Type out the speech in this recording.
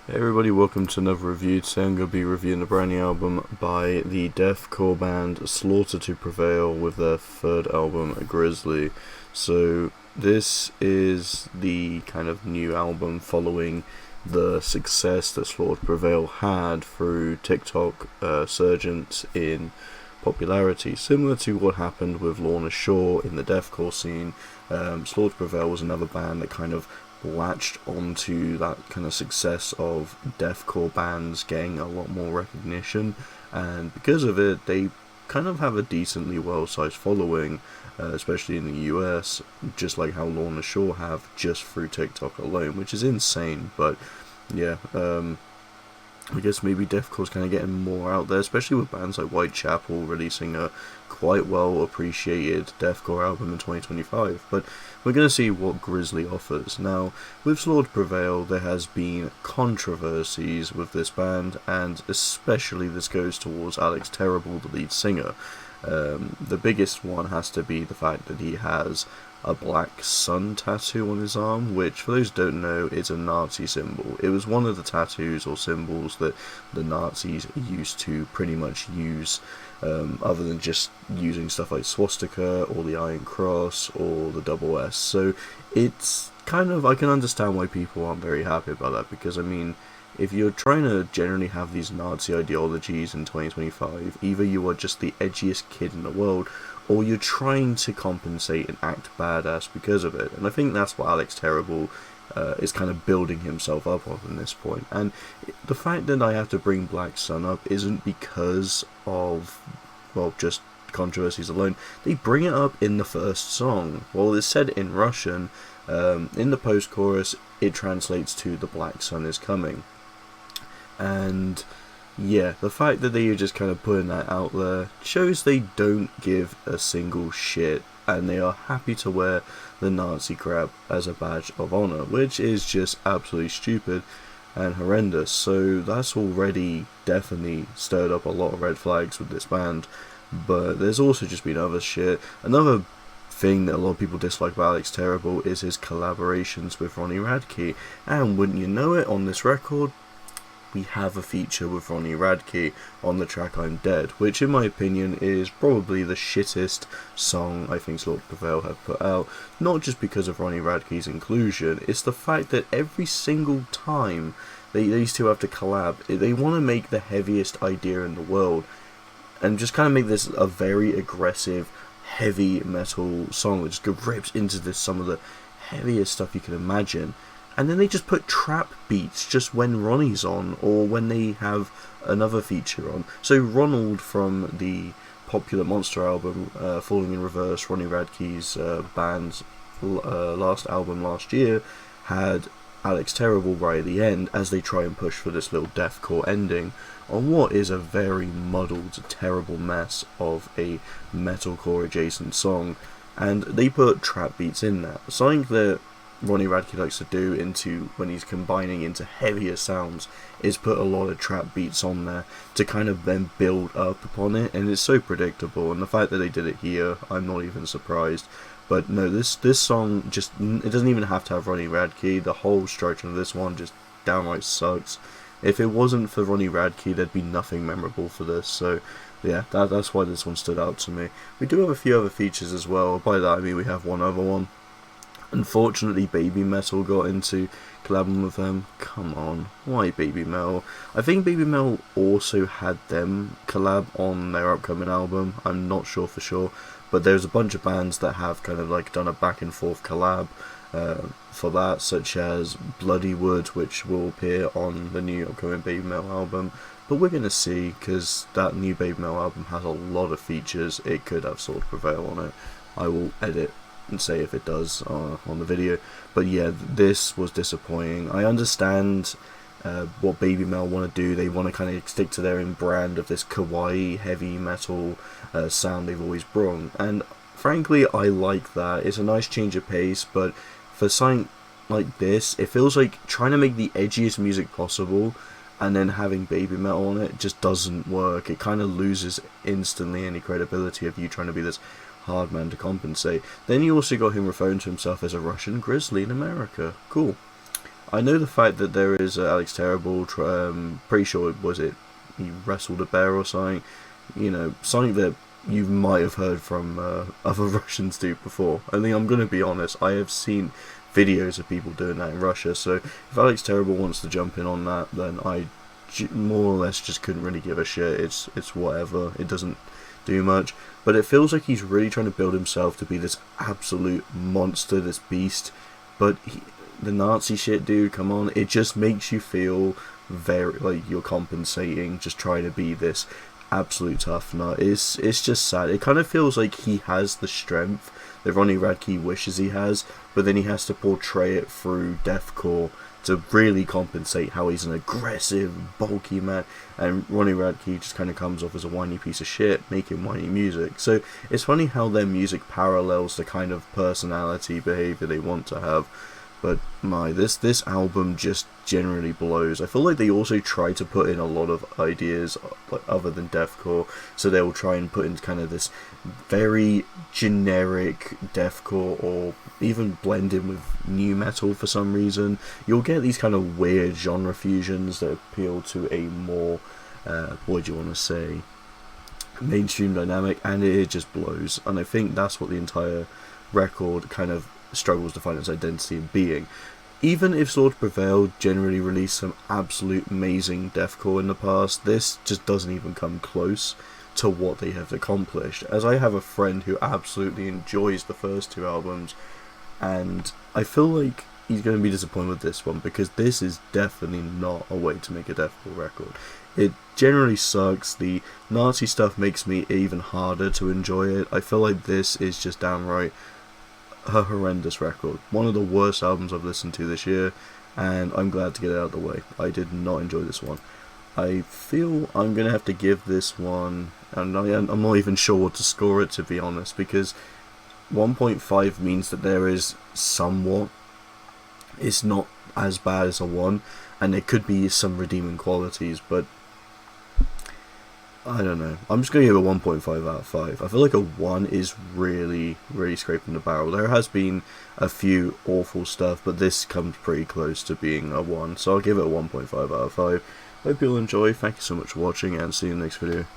Hey everybody, welcome to another review. Today I'm going to be reviewing the brand new album by the deathcore band Slaughter to Prevail with their third album, Grizzly. So this is the kind of new album following the success that Slaughter to Prevail had through TikTok surgence in popularity, similar to what happened with Lorna Shore in the deathcore scene. Slaughter to Prevail was another band that kind of latched onto that kind of success of deathcore bands getting a lot more recognition, and because of it they kind of have a decently well-sized following, especially in the US, just like how Lorna Shore have just through TikTok alone, which is insane. But yeah, I guess maybe deathcore's kind of getting more out there, especially with bands like Whitechapel releasing a quite well appreciated deathcore album in 2025. But we're going to see what Grizzly offers. Now, with Slaughter to Prevail, there has been controversies with this band, and especially this goes towards Alex Terrible, the lead singer. The biggest one has to be the fact that he has a black sun tattoo on his arm, which, for those who don't know, is a Nazi symbol. It was one of the tattoos or symbols that the Nazis used to pretty much use, other than just using stuff like swastika or the Iron Cross or the double S. So it's kind of, I can understand why people aren't very happy about that, because I mean, if you're trying to generally have these Nazi ideologies in 2025, either you are just the edgiest kid in the world, or you're trying to compensate and act badass because of it. And I think that's what Alex Terrible is kind of building himself up on this point. And the fact that I have to bring Black Sun up isn't because of, well, just controversies alone. They bring it up in the first song. Well, it's said in Russian. In the post-chorus, it translates to "the Black Sun is coming." And yeah, the fact that they are just kind of putting that out there shows they don't give a single shit, and they are happy to wear the Nazi crap as a badge of honor, which is just absolutely stupid and horrendous. So that's already definitely stirred up a lot of red flags with this band. But there's also just been other shit. Another thing that a lot of people dislike about Alex Terrible is his collaborations with Ronnie Radke, and wouldn't you know it, on this record we have a feature with Ronnie Radke on the track Imdead, which in my opinion is probably the shittest song I think Slaughter to Prevail have put out. Not just because of Ronnie Radke's inclusion, it's the fact that every single time these two have to collab, they want to make the heaviest idea in the world, and just kind of make this a very aggressive, heavy metal song that just rips into this, some of the heaviest stuff you can imagine. And then they just put trap beats just when Ronnie's on, or when they have another feature on. So Ronald from the popular Monster album, Falling in Reverse, Ronnie Radke's band's last album last year, had Alex Terrible right at the end as they try and push for this little deathcore ending on what is a very muddled, terrible mess of a metalcore adjacent song. And they put trap beats in there. Something that Ronnie Radke likes to do into when he's combining into heavier sounds is put a lot of trap beats on there to kind of then build up upon it, and it's so predictable. And the fact that they did it here, I'm not even surprised. But no, this song just, it doesn't even have to have Ronnie Radke. The whole structure of this one just downright sucks. If it wasn't for Ronnie Radke, there'd be nothing memorable for this. So yeah, that's why this one stood out to me. We do have a few other features as well. By that I mean we have one other one. Unfortunately, BABYMETAL got into collabing with them. Come on, why BABYMETAL? I think BABYMETAL also had them collab on their upcoming album. I'm not sure for sure, but there's a bunch of bands that have kind of like done a back and forth collab for that, such as Bloodywood, which will appear on the new upcoming BABYMETAL album. But we're gonna see, because that new BABYMETAL album has a lot of features. It could have Slaughter to Prevail on it. I will edit and say if it does on the video. But yeah, this was disappointing. I understand what BABYMETAL want to do. They want to kind of stick to their own brand of this kawaii heavy metal sound they've always brought, and frankly I like that. It's a nice change of pace, but for something like this, it feels like trying to make the edgiest music possible and then having BABYMETAL on it just doesn't work. It kind of loses instantly any credibility of you trying to be this hard man to compensate. Then you also got him referring to himself as a Russian Grizzly in America. Cool. I know the fact that there is Alex Terrible, pretty sure he wrestled a bear or something, you know, something that you might have heard from other Russians do before. I think I'm going to be honest, I have seen videos of people doing that in Russia, so if Alex Terrible wants to jump in on that, then I more or less just couldn't really give a shit. It's whatever, it doesn't do much, but it feels like he's really trying to build himself to be this absolute monster, this beast, but the Nazi shit, dude, come on, it just makes you feel very like you're compensating, just trying to be this absolute tough nut. It's just sad. It kind of feels like he has the strength that Ronnie Radke wishes he has, but then he has to portray it through deathcore to really compensate how he's an aggressive, bulky man, and Ronnie Radke just kind of comes off as a whiny piece of shit, making whiny music. So it's funny how their music parallels the kind of personality, behaviour they want to have. But this album just generally blows. I feel like they also try to put in a lot of ideas like other than deathcore, so they'll try and put in kind of this very generic deathcore, or even blend in with new metal for some reason. You'll get these kind of weird genre fusions that appeal to a more, what do you want to say, mainstream dynamic, and it just blows. And I think that's what the entire record kind of struggles to find its identity in being. Even if Sword Prevail generally released some absolute amazing deathcore in the past, this just doesn't even come close to what they have accomplished. As I have a friend who absolutely enjoys the first two albums, and I feel like he's going to be disappointed with this one, because this is definitely not a way to make a deathcore record. It generally sucks. The Nazi stuff makes me even harder to enjoy it. I feel like this is just downright a horrendous record. One of the worst albums I've listened to this year, and I'm glad to get it out of the way. I did not enjoy this one. I feel I'm going to have to give this one, and I'm not even sure what to score it, to be honest, because 1.5 means that there is somewhat, it's not as bad as a 1, and there could be some redeeming qualities, but I don't know. I'm just going to give it a 1.5 out of 5. I feel like a 1 is really, really scraping the barrel. There has been a few awful stuff, but this comes pretty close to being a 1. So I'll give it a 1.5 out of 5. Hope you'll enjoy. Thank you so much for watching, and see you in the next video.